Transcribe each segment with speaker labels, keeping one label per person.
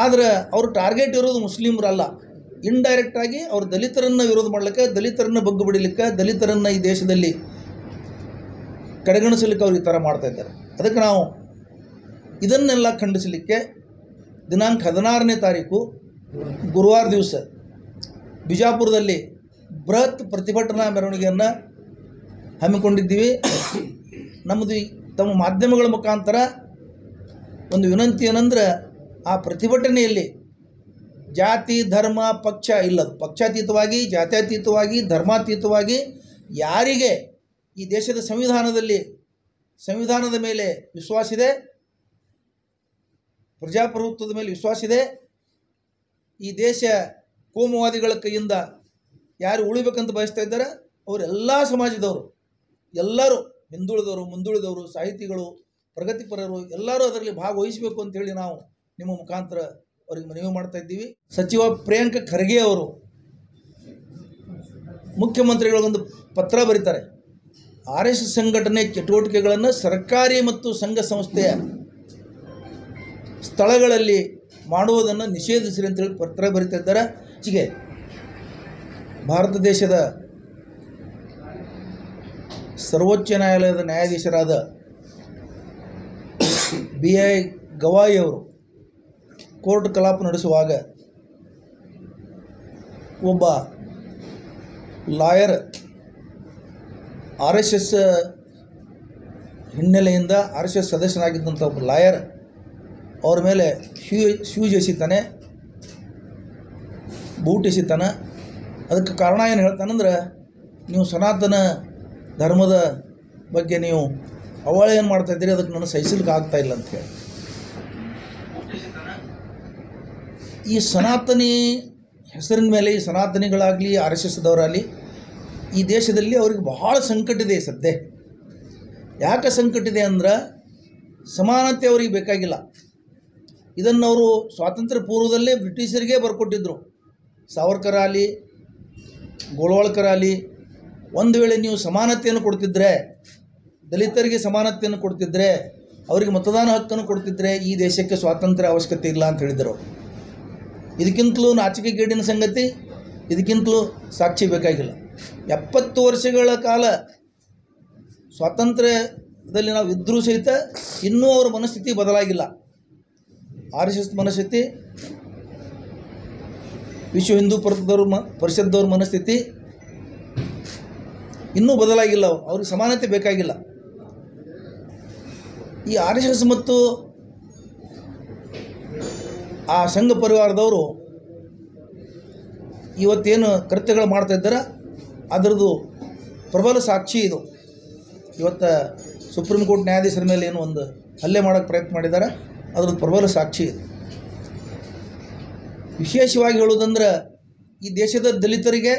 Speaker 1: ಆದರೆ ಅವರು ಟಾರ್ಗೆಟ್ ಇರೋದು ಮುಸ್ಲಿಮರಲ್ಲ. ಇಂಡೈರೆಕ್ಟಾಗಿ ಅವರು ದಲಿತರನ್ನು ವಿರೋಧ ಮಾಡಲಿಕ್ಕೆ, ದಲಿತರನ್ನು ಬಗ್ಗು ಬಿಡಲಿಕ್ಕೆ, ದಲಿತರನ್ನು ಈ ದೇಶದಲ್ಲಿ ಕಡೆಗಣಿಸಲಿಕ್ಕೆ ಅವ್ರು ಈ ಥರ ಮಾಡ್ತಾಯಿದ್ದಾರೆ. ಅದಕ್ಕೆ ನಾವು ಇದನ್ನೆಲ್ಲ ಖಂಡಿಸಲಿಕ್ಕೆ ದಿನಾಂಕ 16ನೇ ತಾರೀಕು ಗುರುವಾರ ದಿವಸ ಬಿಜಾಪುರದಲ್ಲಿ ಬೃಹತ್ ಪ್ರತಿಭಟನಾ ಮೆರವಣಿಗೆಯನ್ನು ಹಮ್ಮಿಕೊಂಡಿದ್ದೀವಿ. ನಮ್ಮದು ತಮ್ಮ ಮಾಧ್ಯಮಗಳ ಮುಖಾಂತರ ಒಂದು ವಿನಂತಿ ಏನಂದ್ರೆ, ಆ ಪ್ರತಿಭಟನೆಯಲ್ಲಿ ಜಾತಿ ಧರ್ಮ ಪಕ್ಷ ಇಲ್ಲದು, ಪಕ್ಷಾತೀತವಾಗಿ, ಜಾತ್ಯತೀತವಾಗಿ, ಧರ್ಮಾತೀತವಾಗಿ ಯಾರಿಗೆ ಈ ದೇಶದ ಸಂವಿಧಾನದ ಮೇಲೆ ವಿಶ್ವಾಸ ಇದೆ, ಪ್ರಜಾಪ್ರಭುತ್ವದ ಮೇಲೆ ವಿಶ್ವಾಸ ಇದೆ, ಈ ದೇಶ ಕೋಮುವಾದಿಗಳ ಕೈಯಿಂದ ಯಾರು ಉಳಿಬೇಕಂತ ಬಯಸ್ತಾ ಇದ್ದಾರೆ ಅವರೆಲ್ಲ ಸಮಾಜದವರು, ಎಲ್ಲರೂ ಹಿಂದುಳಿದವರು, ಮುಂದುಳಿದವರು, ಸಾಹಿತಿಗಳು, ಪ್ರಗತಿಪರರು ಎಲ್ಲರೂ ಅದರಲ್ಲಿ ಭಾಗವಹಿಸಬೇಕು ಅಂತೇಳಿ ನಾವು ನಿಮ್ಮ ಮುಖಾಂತರ ಅವರಿಗೆ ಮನವಿ ಮಾಡ್ತಾ ಇದ್ದೀವಿ. ಸಚಿವ ಪ್ರಿಯಾಂಕ ಖರ್ಗೆ ಅವರು ಮುಖ್ಯಮಂತ್ರಿಗಳಿಗೊಂದು ಪತ್ರ ಬರೀತಾರೆ. RSS ಸಂಘಟನೆ ಚಟುವಟಿಕೆಗಳನ್ನು ಸರ್ಕಾರಿ ಮತ್ತು ಸಂಘ ಸಂಸ್ಥೆಯ ಸ್ಥಳಗಳಲ್ಲಿ ಮಾಡುವುದನ್ನು ನಿಷೇಧಿಸಿರಿ ಅಂತೇಳಿ ಪತ್ರ ಬರೀತಾ ಇದ್ದಾರೆ. ಹೀಗೆ ಭಾರತ ದೇಶದ ಸರ್ವೋಚ್ಚ ನ್ಯಾಯಾಲಯದ ನ್ಯಾಯಾಧೀಶರಾದ BI ಗವಾಯಿ ಅವರು ಕೋರ್ಟ್ ಕಲಾಪ ನಡೆಸುವಾಗ ಒಬ್ಬ ಲಾಯರ್ RSS ಹಿನ್ನೆಲೆಯಿಂದ RSS ಸದಸ್ಯನಾಗಿದ್ದಂಥ ಒಬ್ಬ ಲಾಯರ್ ಅವ್ರ ಮೇಲೆ ಶೂಸ್ ಎಸಿತಾನೆ, ಬೂಟ್ ಎಸಿತಾನೆ. ಅದಕ್ಕೆ ಕಾರಣ ಏನು ಹೇಳ್ತಾನಂದ್ರೆ, ನೀವು ಸನಾತನ ಧರ್ಮದ ಬಗ್ಗೆ ನೀವು ಅವಹೇಳನ ಮಾಡ್ತಾಯಿದ್ದೀರಿ, ಅದಕ್ಕೆ ನನಗೆ ಸಹಿಸಲಿಕ್ಕೆ ಆಗ್ತಾಯಿಲ್ಲ ಅಂತೇಳಿ. ಈ ಸನಾತನಿ ಹೆಸರಿನ ಮೇಲೆ ಈ ಸನಾತನಿಗಳಾಗಲಿ RSSದವರಾಗಲಿ ಈ ದೇಶದಲ್ಲಿ ಅವ್ರಿಗೆ ಬಹಳ ಸಂಕಟ ಇದೆ ಸದ್ಯ. ಯಾಕೆ ಸಂಕಟ ಇದೆ ಅಂದ್ರೆ, ಸಮಾನತೆ ಅವ್ರಿಗೆ ಬೇಕಾಗಿಲ್ಲ. ಇದನ್ನು ಅವರು ಸ್ವಾತಂತ್ರ್ಯ ಪೂರ್ವದಲ್ಲೇ ಬ್ರಿಟಿಷರಿಗೆ ಬರ್ಕೊಟ್ಟಿದ್ರು. ಸಾವರ್ಕರ್ ಆಗಲಿ, ಗೋಳ್ವಾಳ್ಕರ್ ಆಗಲಿ, ಒಂದು ವೇಳೆ ನೀವು ಸಮಾನತೆಯನ್ನು ಕೊಡ್ತಿದ್ರೆ, ದಲಿತರಿಗೆ ಸಮಾನತೆಯನ್ನು ಕೊಡ್ತಿದ್ರೆ, ಅವರಿಗೆ ಮತದಾನ ಹಕ್ಕನ್ನು ಕೊಡ್ತಿದ್ರೆ ಈ ದೇಶಕ್ಕೆ ಸ್ವಾತಂತ್ರ್ಯ ಅವಶ್ಯಕತೆ ಇಲ್ಲ ಅಂತ ಹೇಳಿದರು. ಇದಕ್ಕಿಂತಲೂ ನಾಚಿಕೆಗೇಡಿನ ಸಂಗತಿ, ಇದಕ್ಕಿಂತಲೂ ಸಾಕ್ಷಿ ಬೇಕಾಗಿಲ್ಲ. 70 ವರ್ಷಗಳ ಕಾಲ ಸ್ವಾತಂತ್ರ್ಯದಲ್ಲಿ ನಾವು ಇದ್ದರೂ ಸಹಿತ ಇನ್ನೂ ಅವರ ಮನಸ್ಥಿತಿ ಬದಲಾಗಿಲ್ಲ. RSS ಮನಸ್ಥಿತಿ, ವಿಶ್ವ ಹಿಂದೂ ಪರಿಷತ್ದವ್ರ ಮನಸ್ಥಿತಿ ಇನ್ನೂ ಬದಲಾಗಿಲ್ಲ. ಅವ್ರಿಗೆ ಸಮಾನತೆ ಬೇಕಾಗಿಲ್ಲ. ಈ RSS ಮತ್ತು ಆ ಸಂಘ ಪರಿವಾರದವರು ಇವತ್ತೇನು ಕೃತ್ಯಗಳು ಮಾಡ್ತಾಯಿದ್ದಾರೆ ಅದರದ್ದು ಪ್ರಬಲ ಸಾಕ್ಷಿ ಇದು. ಇವತ್ತು ಸುಪ್ರೀಂ ಕೋರ್ಟ್ ನ್ಯಾಯಾಧೀಶರ ಮೇಲೆ ಏನು ಒಂದು ಹಲ್ಲೆ ಮಾಡೋಕ್ಕೆ ಪ್ರಯತ್ನ ಮಾಡಿದ್ದಾರೆ, ಅದರದ್ದು ಪ್ರಬಲ ಸಾಕ್ಷಿ ಇದು. ವಿಶೇಷವಾಗಿ ಹೇಳೋದಂದ್ರೆ, ಈ ದೇಶದ ದಲಿತರಿಗೆ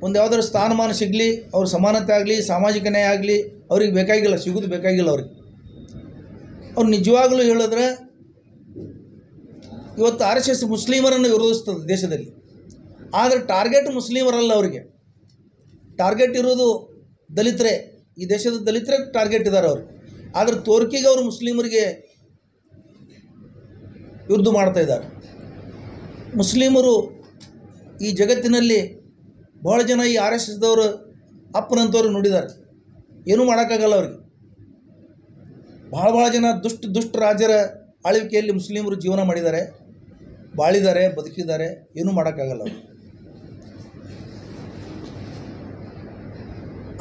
Speaker 1: ಒಂದು ಯಾವುದಾದ್ರು ಸ್ಥಾನಮಾನ ಸಿಗಲಿ, ಅವ್ರ ಸಮಾನತೆ ಆಗಲಿ, ಸಾಮಾಜಿಕ ನ್ಯಾಯ ಆಗಲಿ ಅವ್ರಿಗೆ ಬೇಕಾಗಿಲ್ಲ, ಸಿಗೋದು ಬೇಕಾಗಿಲ್ಲ ಅವ್ರಿಗೆ. ಅವ್ರು ನಿಜವಾಗಲೂ ಹೇಳಿದ್ರೆ ಇವತ್ತು RSS ಮುಸ್ಲಿಮರನ್ನು ವಿರೋಧಿಸ್ತದೆ ದೇಶದಲ್ಲಿ. ಆದರೆ ಟಾರ್ಗೆಟ್ ಮುಸ್ಲಿಮರಲ್ಲ, ಅವರಿಗೆ ಟಾರ್ಗೆಟ್ ಇರೋದು ದಲಿತರೇ. ಈ ದೇಶದ ದಲಿತರೇ ಟಾರ್ಗೆಟ್ ಇದ್ದಾರೆ ಅವ್ರಿಗೆ. ಆದರೆ ತೋರ್ಕಿಗೆ ಅವರು ಮುಸ್ಲಿಮರಿಗೆ ವಿರುದ್ಧ ಮಾಡ್ತಾಯಿದ್ದಾರೆ. ಮುಸ್ಲಿಮರು ಈ ಜಗತ್ತಿನಲ್ಲಿ ಭಾಳ ಜನ ಈ RSSದವರು ಅಪ್ಪನಂತವ್ರು ನುಡಿದ್ದಾರೆ, ಏನೂ ಮಾಡೋಕ್ಕಾಗಲ್ಲ ಅವ್ರಿಗೆ. ಭಾಳ ಜನ ದುಷ್ಟ ರಾಜರ ಆಳ್ವಿಕೆಯಲ್ಲಿ ಮುಸ್ಲಿಮರು ಜೀವನ ಮಾಡಿದ್ದಾರೆ, ಬಾಳಿದ್ದಾರೆ, ಬದುಕಿದ್ದಾರೆ, ಏನೂ ಮಾಡೋಕ್ಕಾಗಲ್ಲ ಅವರು.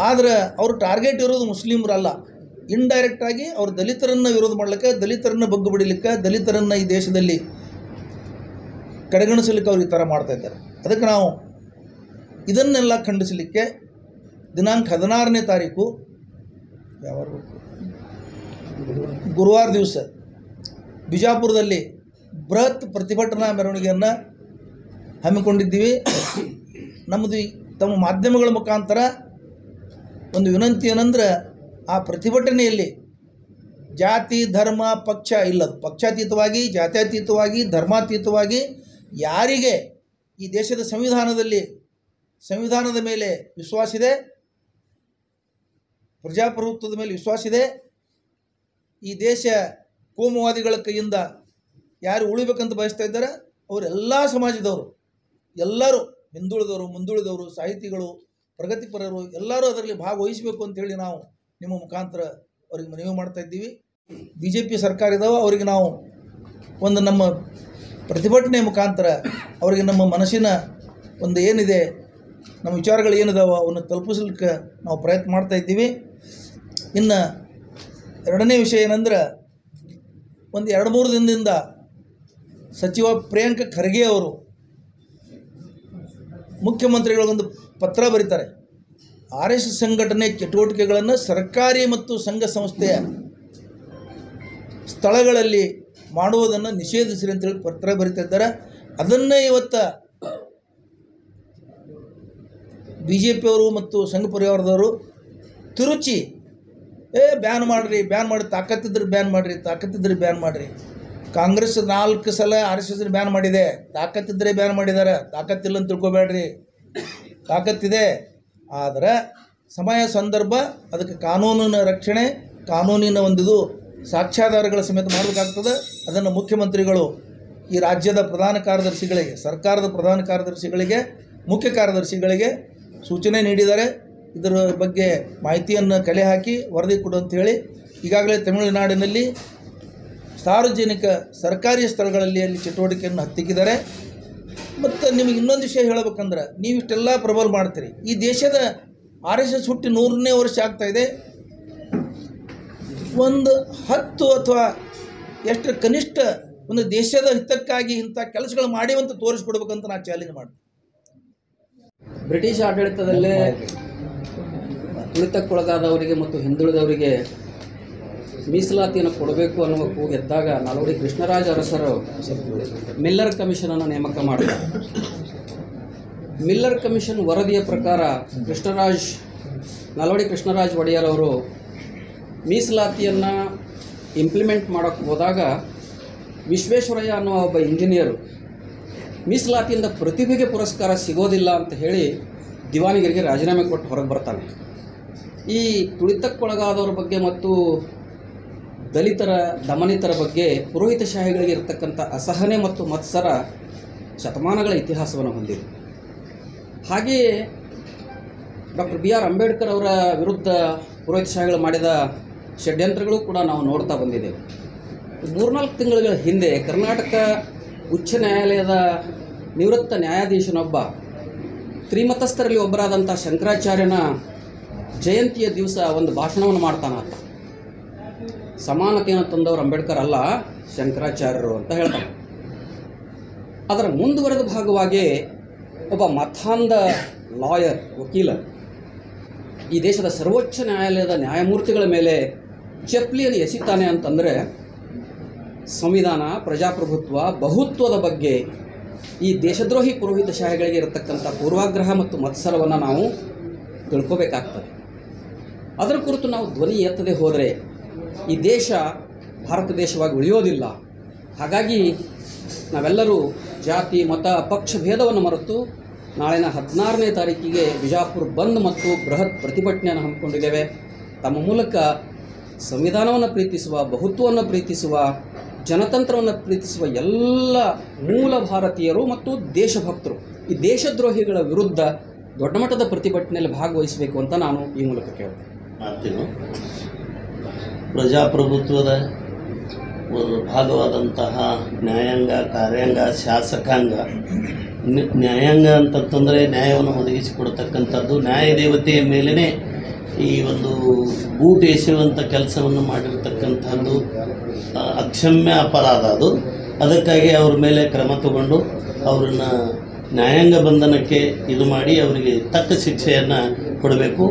Speaker 1: ಆದರೆ ಅವರು ಟಾರ್ಗೆಟ್ ಇರೋದು ಮುಸ್ಲಿಮರಲ್ಲ. ಇಂಡೈರೆಕ್ಟಾಗಿ ಅವರು ದಲಿತರನ್ನು ವಿರೋಧ ಮಾಡಲಿಕ್ಕೆ, ದಲಿತರನ್ನು ಬಗ್ಗು ಬಿಡಲಿಕ್ಕೆ, ದಲಿತರನ್ನು ಈ ದೇಶದಲ್ಲಿ ಕಡೆಗಣಿಸಲಿಕ್ಕೆ ಅವ್ರು ಈ ಥರ ಮಾಡ್ತಾಯಿದ್ದಾರೆ. ಅದಕ್ಕೆ ನಾವು ಇದನ್ನೆಲ್ಲ ಖಂಡಿಸಲಿಕ್ಕೆ ದಿನಾಂಕ 16ನೇ ತಾರೀಕು ಗುರುವಾರ ದಿವಸ ಬಿಜಾಪುರದಲ್ಲಿ ಬೃಹತ್ ಪ್ರತಿಭಟನಾ ಮೆರವಣಿಗೆಯನ್ನು ಹಮ್ಮಿಕೊಂಡಿದ್ದೀವಿ. ನಮ್ಮದು ತಮ್ಮ ಮಾಧ್ಯಮಗಳ ಮುಖಾಂತರ ಒಂದು ವಿನಂತಿ ಏನಂದ್ರೆ, ಆ ಪ್ರತಿಭಟನೆಯಲ್ಲಿ ಜಾತಿ ಧರ್ಮ ಪಕ್ಷ ಇಲ್ಲದು, ಪಕ್ಷಾತೀತವಾಗಿ, ಜಾತ್ಯತೀತವಾಗಿ, ಧರ್ಮಾತೀತವಾಗಿ ಯಾರಿಗೆ ಈ ದೇಶದ ಸಂವಿಧಾನದ ಮೇಲೆ ವಿಶ್ವಾಸ ಇದೆ, ಪ್ರಜಾಪ್ರಭುತ್ವದ ಮೇಲೆ ವಿಶ್ವಾಸ ಇದೆ, ಈ ದೇಶ ಕೋಮುವಾದಿಗಳ ಕೈಯಿಂದ ಯಾರು ಉಳಿಬೇಕಂತ ಬಯಸ್ತಾ ಇದ್ದಾರೆ ಅವರೆಲ್ಲ ಸಮಾಜದವರು, ಎಲ್ಲರೂ ಹಿಂದುಳಿದವರು, ಮುಂದುಳಿದವರು, ಸಾಹಿತಿಗಳು, ಪ್ರಗತಿಪರರು ಎಲ್ಲರೂ ಅದರಲ್ಲಿ ಭಾಗವಹಿಸಬೇಕು ಅಂತೇಳಿ ನಾವು ನಿಮ್ಮ ಮುಖಾಂತರ ಅವ್ರಿಗೆ ಮನವಿ ಮಾಡ್ತಾ ಇದ್ದೀವಿ. BJP ಸರ್ಕಾರ ಇದ್ದಾವೆ, ಅವರಿಗೆ ನಾವು ಒಂದು ನಮ್ಮ ಪ್ರತಿಭಟನೆ ಮುಖಾಂತರ ಅವರಿಗೆ ನಮ್ಮ ಮನಸ್ಸಿನ ಒಂದು ಏನಿದೆ, ನಮ್ಮ ವಿಚಾರಗಳು ಏನಿದಾವೆ ಅವನ್ನು ತಲುಪಿಸಲಿಕ್ಕೆ ನಾವು ಪ್ರಯತ್ನ ಮಾಡ್ತಾ ಇದ್ದೀವಿ. ಇನ್ನು ಎರಡನೇ ವಿಷಯ ಏನಂದ್ರೆ, ಒಂದು 2-3 ದಿನದಿಂದ ಸಚಿವ ಪ್ರಿಯಾಂಕ ಖರ್ಗೆ ಅವರು ಮುಖ್ಯಮಂತ್ರಿಗಳಿಗೊಂದು ಪತ್ರ ಬರೀತಾರೆ. RSS ಸಂಘಟನೆ ಚಟುವಟಿಕೆಗಳನ್ನು ಸರ್ಕಾರಿ ಮತ್ತು ಸಂಘ ಸಂಸ್ಥೆಯ ಸ್ಥಳಗಳಲ್ಲಿ ಮಾಡುವುದನ್ನು ನಿಷೇಧಿಸಿರಿ ಅಂತೇಳಿ ಪತ್ರ ಬರೀತಾ ಇದ್ದಾರೆ. ಅದನ್ನೇ ಇವತ್ತು BJP ಅವರು ಮತ್ತು ಸಂಘ ಪರಿವಾರದವರು ತಿರುಚಿ ಬ್ಯಾನ್ ಮಾಡಿರಿ, ಬ್ಯಾನ್ ಮಾಡಿ, ತಾಕತ್ತಿದ್ರೆ ಬ್ಯಾನ್ ಮಾಡಿರಿ, ತಾಕತ್ತಿದ್ರೆ ಬ್ಯಾನ್ ಮಾಡಿರಿ. ಕಾಂಗ್ರೆಸ್ 4 ಸಲ RSS ಬ್ಯಾನ್ ಮಾಡಿದೆ, ತಾಕತ್ತಿದ್ರೆ ಬ್ಯಾನ್ ಮಾಡಿದ್ದಾರೆ. ತಾಕತ್ತಿಲ್ಲ ಅಂತ ತಿಳ್ಕೊಬೇಡ್ರಿ, ತಾಕತ್ತಿದೆ. ಆದರೆ ಸಮಯ ಸಂದರ್ಭ ಅದಕ್ಕೆ ಕಾನೂನಿನ ರಕ್ಷಣೆ, ಕಾನೂನಿನ ಒಂದಿದು ಸಾಕ್ಷ್ಯಾಧಾರಗಳ ಸಮೇತ ಮಾಡಬೇಕಾಗ್ತದೆ. ಅದನ್ನು ಮುಖ್ಯಮಂತ್ರಿಗಳು ಈ ರಾಜ್ಯದ ಪ್ರಧಾನ ಕಾರ್ಯದರ್ಶಿಗಳಿಗೆ, ಸರ್ಕಾರದ ಪ್ರಧಾನ ಕಾರ್ಯದರ್ಶಿಗಳಿಗೆ, ಮುಖ್ಯ ಕಾರ್ಯದರ್ಶಿಗಳಿಗೆ ಸೂಚನೆ ನೀಡಿದ್ದಾರೆ. ಇದರ ಬಗ್ಗೆ ಮಾಹಿತಿಯನ್ನು ಕಲೆ ಹಾಕಿ ವರದಿ ಕೊಡು ಅಂತೇಳಿ ಈಗಾಗಲೇ ತಮಿಳುನಾಡಿನಲ್ಲಿ ಸಾರ್ವಜನಿಕ ಸರ್ಕಾರಿ ಸ್ಥಳಗಳಲ್ಲಿ ಅಲ್ಲಿ ಚಟುವಟಿಕೆಯನ್ನು ಹತ್ತಿಕ್ಕಿದ್ದಾರೆ. ಮತ್ತು ನಿಮಗೆ ಇನ್ನೊಂದು ವಿಷಯ ಹೇಳಬೇಕಂದ್ರೆ, ನೀವಿಷ್ಟೆಲ್ಲ ಪ್ರಬಲ ಮಾಡ್ತೀರಿ. ಈ ದೇಶದ RSS ಹುಟ್ಟಿ 100ನೇ ವರ್ಷ ಆಗ್ತಾಯಿದೆ. ಒಂದು 10 ಅಥವಾ ಎಷ್ಟು ಕನಿಷ್ಠ ಒಂದು ದೇಶದ ಹಿತಕ್ಕಾಗಿ ಇಂಥ ಕೆಲಸಗಳು ಮಾಡಿವಂತ ತೋರಿಸ್ಕೊಡ್ಬೇಕಂತ ನಾನು ಚಾಲೆಂಜ್ ಮಾಡ್ತೀನಿ.
Speaker 2: ಬ್ರಿಟಿಷ್ ಆಡಳಿತದಲ್ಲೇ ತುಳಿತಕ್ಕೊಳಗಾದವರಿಗೆ ಮತ್ತು ಹಿಂದುಳಿದವರಿಗೆ ಮೀಸಲಾತಿಯನ್ನು ಕೊಡಬೇಕು ಅನ್ನುವ ಕೂಗೆದ್ದಾಗ ನಾಲ್ವಡಿ ಕೃಷ್ಣರಾಜ ಅರಸರು ಮಿಲ್ಲರ್ ಕಮಿಷನನ್ನು ನೇಮಕ ಮಾಡಿದರು. ಮಿಲ್ಲರ್ ಕಮಿಷನ್ ವರದಿಯ ಪ್ರಕಾರ ನಾಲ್ವಡಿ ಕೃಷ್ಣರಾಜ ಒಡೆಯರ್ ಅವರು ಮೀಸಲಾತಿಯನ್ನು ಇಂಪ್ಲಿಮೆಂಟ್ ಮಾಡೋಕ್ಕೆ ಹೋದಾಗ ವಿಶ್ವೇಶ್ವರಯ್ಯ ಅನ್ನುವ ಒಬ್ಬ ಇಂಜಿನಿಯರು ಮೀಸಲಾತಿಯಿಂದ ಪ್ರತಿಭೆಗೆ ಪುರಸ್ಕಾರ ಸಿಗೋದಿಲ್ಲ ಅಂತ ಹೇಳಿ ದಿವಾನಿಗರಿಗೆ ರಾಜೀನಾಮೆ ಕೊಟ್ಟು ಹೊರಗೆ ಬರ್ತಾನೆ. ಈ ತುಳಿತಕ್ಕೊಳಗಾದವ್ರ ಬಗ್ಗೆ ಮತ್ತು ದಲಿತರ, ದಮನಿತರ ಬಗ್ಗೆ ಪುರೋಹಿತಶಾಹಿಗಳಿಗೆ ಇರತಕ್ಕಂಥ ಅಸಹನೆ ಮತ್ತು ಮತ್ಸರ ಶತಮಾನಗಳ ಇತಿಹಾಸವನ್ನು ಹೊಂದಿದೆ. ಹಾಗೆಯೇ ಡಾಕ್ಟರ್ BR ಅಂಬೇಡ್ಕರ್ ಅವರ ವಿರುದ್ಧ ಪುರೋಹಿತಶಾಹಿಗಳು ಮಾಡಿದ ಷಡ್ಯಂತ್ರಗಳು ಕೂಡ ನಾವು ನೋಡ್ತಾ ಬಂದಿದ್ದೇವೆ. 3-4 ತಿಂಗಳ ಹಿಂದೆ ಕರ್ನಾಟಕ ಉಚ್ಚ ನ್ಯಾಯಾಲಯದ ನಿವೃತ್ತ ನ್ಯಾಯಾಧೀಶನೊಬ್ಬ ತ್ರಿಮತಸ್ಥರಲ್ಲಿ ಒಬ್ಬರಾದಂಥ ಶಂಕರಾಚಾರ್ಯನ ಜಯಂತಿಯ ದಿವಸ ಒಂದು ಭಾಷಣವನ್ನು ಮಾಡ್ತಾನೆ. ಸಮಾನತೆಯನ್ನು ತಂದವರು ಅಂಬೇಡ್ಕರ್ ಅಲ್ಲ, ಶಂಕರಾಚಾರ್ಯರು ಅಂತ ಹೇಳ್ತಾನೆ. ಅದರ ಮುಂದುವರೆದ ಭಾಗವಾಗಿ ಒಬ್ಬ ಮತಾಂಧ ಲಾಯರ್, ವಕೀಲ, ಈ ದೇಶದ ಸರ್ವೋಚ್ಚ ನ್ಯಾಯಾಲಯದ ನ್ಯಾಯಮೂರ್ತಿಗಳ ಮೇಲೆ ಚಪ್ಪಲಿಯನ್ನು ಎಸಿತಾನೆ ಅಂತಂದರೆ ಸಂವಿಧಾನ, ಪ್ರಜಾಪ್ರಭುತ್ವ, ಬಹುತ್ವದ ಬಗ್ಗೆ ಈ ದೇಶದ್ರೋಹಿ ಪುರೋಹಿತಶಾಹಿಗಳಿಗೆ ಇರತಕ್ಕಂಥ ಪೂರ್ವಾಗ್ರಹ ಮತ್ತು ಮತ್ಸರವನ್ನು ನಾವು ತಿಳ್ಕೋಬೇಕಾಗ್ತದೆ. ಅದರ ಕುರಿತು ನಾವು ಧ್ವನಿ ಎತ್ತದೆ ಹೋದರೆ ಈ ದೇಶ ಭಾರತ ದೇಶವಾಗಿ ಉಳಿಯೋದಿಲ್ಲ. ಹಾಗಾಗಿ ನಾವೆಲ್ಲರೂ ಜಾತಿ, ಮತ, ಪಕ್ಷ ಭೇದವನ್ನು ಮರೆತು ನಾಳಿನ 16ನೇ ತಾರೀಕಿಗೆ ಬಿಜಾಪುರ ಬಂದ್ ಮತ್ತು ಬೃಹತ್ ಪ್ರತಿಭಟನೆಯನ್ನು ಹಮ್ಮಿಕೊಂಡಿದ್ದೇವೆ. ತಮ್ಮ ಮೂಲಕ ಸಂವಿಧಾನವನ್ನು ಪ್ರೀತಿಸುವ, ಬಹುತ್ವವನ್ನು ಪ್ರೀತಿಸುವ, ಜನತಂತ್ರವನ್ನು ಪ್ರೀತಿಸುವ ಎಲ್ಲ ಮೂಲ ಭಾರತೀಯರು ಮತ್ತು ದೇಶಭಕ್ತರು ಈ ದೇಶದ್ರೋಹಿಗಳ ವಿರುದ್ಧ ದೊಡ್ಡ ಮಟ್ಟದ ಪ್ರತಿಭಟನೆಯಲ್ಲಿ ಭಾಗವಹಿಸಬೇಕು ಅಂತ ನಾನು ಈ ಮೂಲಕ ಕೇಳ್ತೀನಿ.
Speaker 3: ಪ್ರಜಾಪ್ರಭುತ್ವದ ಒಂದು ಭಾಗವಾದಂತಹ ನ್ಯಾಯಾಂಗ, ಕಾರ್ಯಾಂಗ, ಶಾಸಕಾಂಗ. ನ್ಯಾಯಾಂಗ ಅಂತಂತಂದರೆ ನ್ಯಾಯವನ್ನು ಒದಗಿಸಿಕೊಡ್ತಕ್ಕಂಥದ್ದು, ನ್ಯಾಯದೇವತೆಯ ಮೇಲೇ ಈ ಒಂದು ಬೂಟ್ ಎಸೆಯುವಂಥ ಕೆಲಸವನ್ನು ಮಾಡಿರ್ತಕ್ಕಂಥದ್ದು ಅಕ್ಷಮ್ಯ ಅಪರಾಧ. ಅದಕ್ಕಾಗಿ ಅವ್ರ ಮೇಲೆ ಕ್ರಮ ತಗೊಂಡು ಅವರನ್ನು ನ್ಯಾಯಾಂಗ ಬಂಧನಕ್ಕೆ ಇದು ಮಾಡಿ ಅವರಿಗೆ ತಕ್ಕ ಶಿಕ್ಷೆಯನ್ನು ಕೊಡಬೇಕು.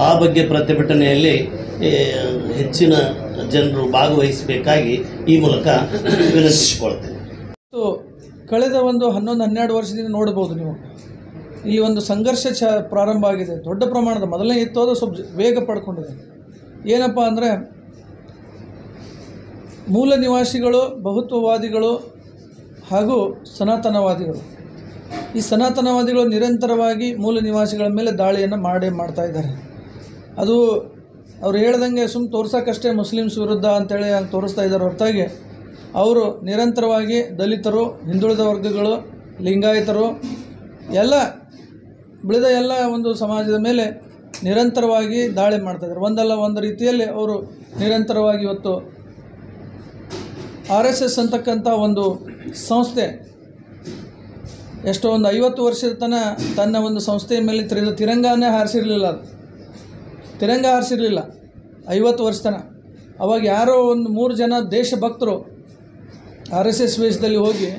Speaker 3: ಆ ಬಗ್ಗೆ ಪ್ರತಿಭಟನೆಯಲ್ಲಿ ಹೆಚ್ಚಿನ ಜನರು ಭಾಗವಹಿಸಬೇಕಾಗಿ ಈ ಮೂಲಕ ವಿನಂತಿಸಿಕೊಳ್ತೇನೆ.
Speaker 4: ಕಳೆದ ಒಂದು 11-12 ವರ್ಷದಿಂದ ನೋಡ್ಬೋದು ನೀವು, ಇಲ್ಲಿ ಒಂದು ಸಂಘರ್ಷ ಪ್ರಾರಂಭ ಆಗಿದೆ. ದೊಡ್ಡ ಪ್ರಮಾಣದ ಮೊದಲನೇ ಇತ್ತು, ಅದು ಸ್ವಲ್ಪ ವೇಗ ಪಡ್ಕೊಂಡಿದೆ. ಏನಪ್ಪ ಅಂದರೆ, ಮೂಲ ನಿವಾಸಿಗಳು, ಬಹುತ್ವವಾದಿಗಳು ಹಾಗೂ ಸನಾತನವಾದಿಗಳು, ಈ ಸನಾತನವಾದಿಗಳು ನಿರಂತರವಾಗಿ ಮೂಲ ನಿವಾಸಿಗಳ ಮೇಲೆ ದಾಳಿಯನ್ನು ಮಾಡ್ತಾ ಇದ್ದಾರೆ. ಅದು ಅವ್ರು ಹೇಳ್ದಂಗೆ ತೋರ್ಸೋಕ್ಕಷ್ಟೇ ಮುಸ್ಲಿಮ್ಸ್ ವಿರುದ್ಧ ಅಂತೇಳಿ ತೋರಿಸ್ತಾ ಇದ್ದಾರೆ ಹೊರತಾಗಿ ಅವರು ನಿರಂತರವಾಗಿ ದಲಿತರು, ಹಿಂದುಳಿದ ವರ್ಗಗಳು, ಲಿಂಗಾಯತರು ಎಲ್ಲ ಬೆಳೆದ ಎಲ್ಲ ಒಂದು ಸಮಾಜದ ಮೇಲೆ ನಿರಂತರವಾಗಿ ದಾಳಿ ಮಾಡ್ತಾಯಿದ್ದಾರೆ. ಒಂದಲ್ಲ ಒಂದು ರೀತಿಯಲ್ಲಿ ಅವರು ನಿರಂತರವಾಗಿ ಇವತ್ತು RSS ಅಂತಕ್ಕಂಥ ಒಂದು ಸಂಸ್ಥೆ ಎಷ್ಟೋ ಒಂದು 50 ವರ್ಷದ ತನ್ನ ಒಂದು ಸಂಸ್ಥೆಯ ಮೇಲೆ ತಿರಂಗಾನೇ ಹಾರಿಸಿರಲಿಲ್ಲ. ಅದು ತಿರಂಗ ಹಾರಿಸಿರಲಿಲ್ಲ 50 ವರ್ಷ ತನಕ. ಅವಾಗ ಯಾರೋ ಒಂದು 3 ಜನ ದೇಶಭಕ್ತರು RSS ವೇಷದಲ್ಲಿ ಹೋಗಿ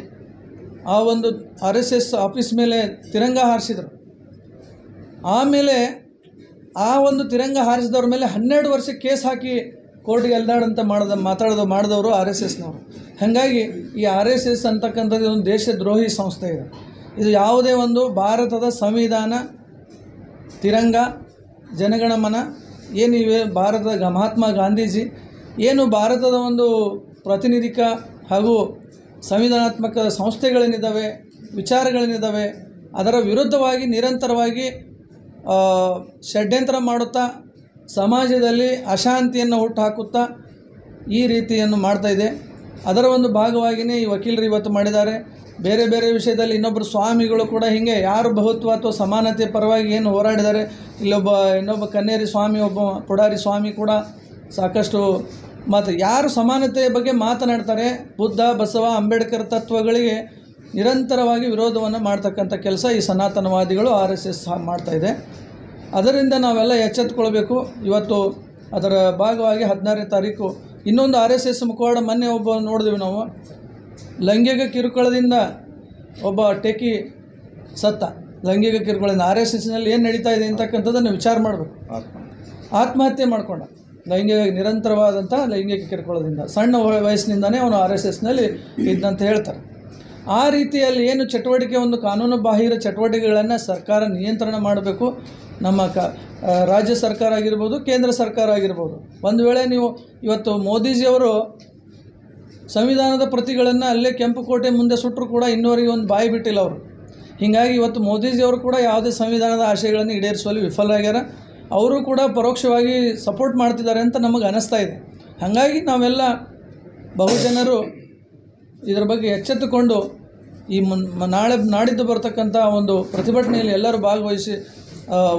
Speaker 4: ಆ ಒಂದು RSS ಆಫೀಸ್ ಮೇಲೆ ತಿರಂಗ ಹಾರಿಸಿದರು. ಆಮೇಲೆ ಆ ಒಂದು ತಿರಂಗ ಹಾರಿಸಿದವ್ರ ಮೇಲೆ 12 ವರ್ಷ ಕೇಸ್ ಹಾಕಿ ಕೋರ್ಟ್ಗೆ ಎಲ್ದಾಡಂತ ಮಾಡಿದವರು RSSನವರು. ಹಾಗಾಗಿ ಈ RSS ಅಂತಕ್ಕಂಥದ್ದು ಒಂದು ದೇಶದ್ರೋಹಿ ಸಂಸ್ಥೆ ಇದೆ. ಇದು ಯಾವುದೇ ಒಂದು ಭಾರತದ ಸಂವಿಧಾನ, ತಿರಂಗ, ಜನಗಣಮನ ಏನಿವೆ, ಭಾರತದ ಮಹಾತ್ಮ ಗಾಂಧೀಜಿ ಏನು ಭಾರತದ ಒಂದು ಪ್ರಾತಿನಿಧಿಕ ಹಾಗೂ ಸಂವಿಧಾನಾತ್ಮಕ ಸಂಸ್ಥೆಗಳೇನಿದ್ದಾವೆ, ವಿಚಾರಗಳೇನಿದ್ದಾವೆ, ಅದರ ವಿರುದ್ಧವಾಗಿ ನಿರಂತರವಾಗಿ ಷಡ್ಯಂತ್ರ ಮಾಡುತ್ತಾ ಸಮಾಜದಲ್ಲಿ ಅಶಾಂತಿಯನ್ನು ಹುಟ್ಟುಹಾಕುತ್ತಾ ಈ ರೀತಿಯನ್ನು ಮಾಡ್ತಾಯಿದೆ. ಅದರ ಒಂದು ಭಾಗವಾಗಿಯೇ ಈ ವಕೀಲರು ಇವತ್ತು ಮಾಡಿದ್ದಾರೆ. ಬೇರೆ ಬೇರೆ ವಿಷಯದಲ್ಲಿ ಇನ್ನೊಬ್ಬರು ಸ್ವಾಮಿಗಳು ಕೂಡ ಹೀಗೆ ಯಾರು ಬಹುತ್ವ ಅಥವಾ ಸಮಾನತೆ ಪರವಾಗಿ ಏನು ಹೋರಾಡಿದ್ದಾರೆ. ಇನ್ನೊಬ್ಬ ಕನ್ನೇರಿ ಸ್ವಾಮಿ, ಒಬ್ಬ ಪುಡಾರಿ ಸ್ವಾಮಿ ಕೂಡ ಸಾಕಷ್ಟು ಯಾರು ಸಮಾನತೆಯ ಬಗ್ಗೆ ಮಾತನಾಡ್ತಾರೆ, ಬುದ್ಧ, ಬಸವ, ಅಂಬೇಡ್ಕರ್ ತತ್ವಗಳಿಗೆ ನಿರಂತರವಾಗಿ ವಿರೋಧವನ್ನು ಮಾಡ್ತಕ್ಕಂಥ ಕೆಲಸ ಈ ಸನಾತನವಾದಿಗಳು RSS ಮಾಡ್ತಾಯಿದೆ. ಅದರಿಂದ ನಾವೆಲ್ಲ ಎಚ್ಚೆತ್ತುಕೊಳ್ಬೇಕು. ಇವತ್ತು ಅದರ ಭಾಗವಾಗಿ 16ನೇ ತಾರೀಕು ಇನ್ನೊಂದು RSS ಮುಖವಾಡ ಮೊನ್ನೆ ಒಬ್ಬ ನೋಡಿದ್ವಿ ನಾವು. ಲೈಂಗಿಕ ಕಿರುಕುಳದಿಂದ ಒಬ್ಬ ಟೆಕಿ ಸತ್ತ. ಲೈಂಗಿಕ ಕಿರುಕುಳದಿಂದ RSSನಲ್ಲಿ ಏನು ನಡೀತಾ ಇದೆ ಅಂತಕ್ಕಂಥದ್ದನ್ನು ವಿಚಾರ ಮಾಡಬೇಕು. ಆತ್ಮಹತ್ಯೆ ಮಾಡಿಕೊಂಡ ನಿರಂತರವಾದಂಥ ಲೈಂಗಿಕ ಕಿರುಕುಳದಿಂದ. ಸಣ್ಣ ವಯಸ್ಸಿನಿಂದನೇ ಅವನು RSSನಲ್ಲಿ ಇದ್ದಂತ ಹೇಳ್ತಾರೆ. ಆ ರೀತಿಯಲ್ಲಿ ಏನು ಚಟುವಟಿಕೆ, ಒಂದು ಕಾನೂನು ಬಾಹಿರ ಚಟುವಟಿಕೆಗಳನ್ನು ಸರ್ಕಾರ ನಿಯಂತ್ರಣ ಮಾಡಬೇಕು. ನಮ್ಮ ರಾಜ್ಯ ಸರ್ಕಾರ ಆಗಿರ್ಬೋದು, ಕೇಂದ್ರ ಸರ್ಕಾರ ಆಗಿರ್ಬೋದು. ಒಂದು ವೇಳೆ ನೀವು ಇವತ್ತು ಮೋದಿಜಿಯವರು ಸಂವಿಧಾನದ ಪ್ರತಿಗಳನ್ನು ಅಲ್ಲೇ ಕೆಂಪುಕೋಟೆ ಮುಂದೆ ಸುಟ್ಟರು ಕೂಡ ಇನ್ನೂವರೆಗೆ ಒಂದು ಬಾಯಿ ಬಿಟ್ಟಿಲ್ಲ ಅವರು. ಹೀಗಾಗಿ ಇವತ್ತು ಮೋದಿಜಿಯವರು ಕೂಡ ಯಾವುದೇ ಸಂವಿಧಾನದ ಆಶಯಗಳನ್ನು ಈಡೇರಿಸುವಲ್ಲಿ ವಿಫಲರಾಗ್ಯಾರ. ಅವರು ಕೂಡ ಪರೋಕ್ಷವಾಗಿ ಸಪೋರ್ಟ್ ಮಾಡ್ತಿದ್ದಾರೆ ಅಂತ ನಮಗೆ ಅನ್ನಿಸ್ತಾ ಇದೆ. ಹಾಗಾಗಿ ನಾವೆಲ್ಲ ಬಹುಜನರು ಇದರ ಬಗ್ಗೆ ಎಚ್ಚೆತ್ತುಕೊಂಡು ಈ ನಾಡಿದ್ದು ಬರ್ತಕ್ಕಂಥ ಒಂದು ಪ್ರತಿಭಟನೆಯಲ್ಲಿ ಎಲ್ಲರೂ ಭಾಗವಹಿಸಿ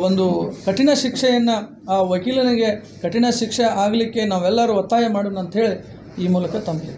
Speaker 4: ಒಂದು ಕಠಿಣ ಶಿಕ್ಷೆಯನ್ನು ಆ ವಕೀಲನಿಗೆ ಕಠಿಣ ಶಿಕ್ಷೆ ಆಗಲಿಕ್ಕೆ ನಾವೆಲ್ಲರೂ ಒತ್ತಾಯ ಮಾಡೋಣ ಅಂಥೇಳಿ ಈ ಮೂಲಕ ತಮಗೆ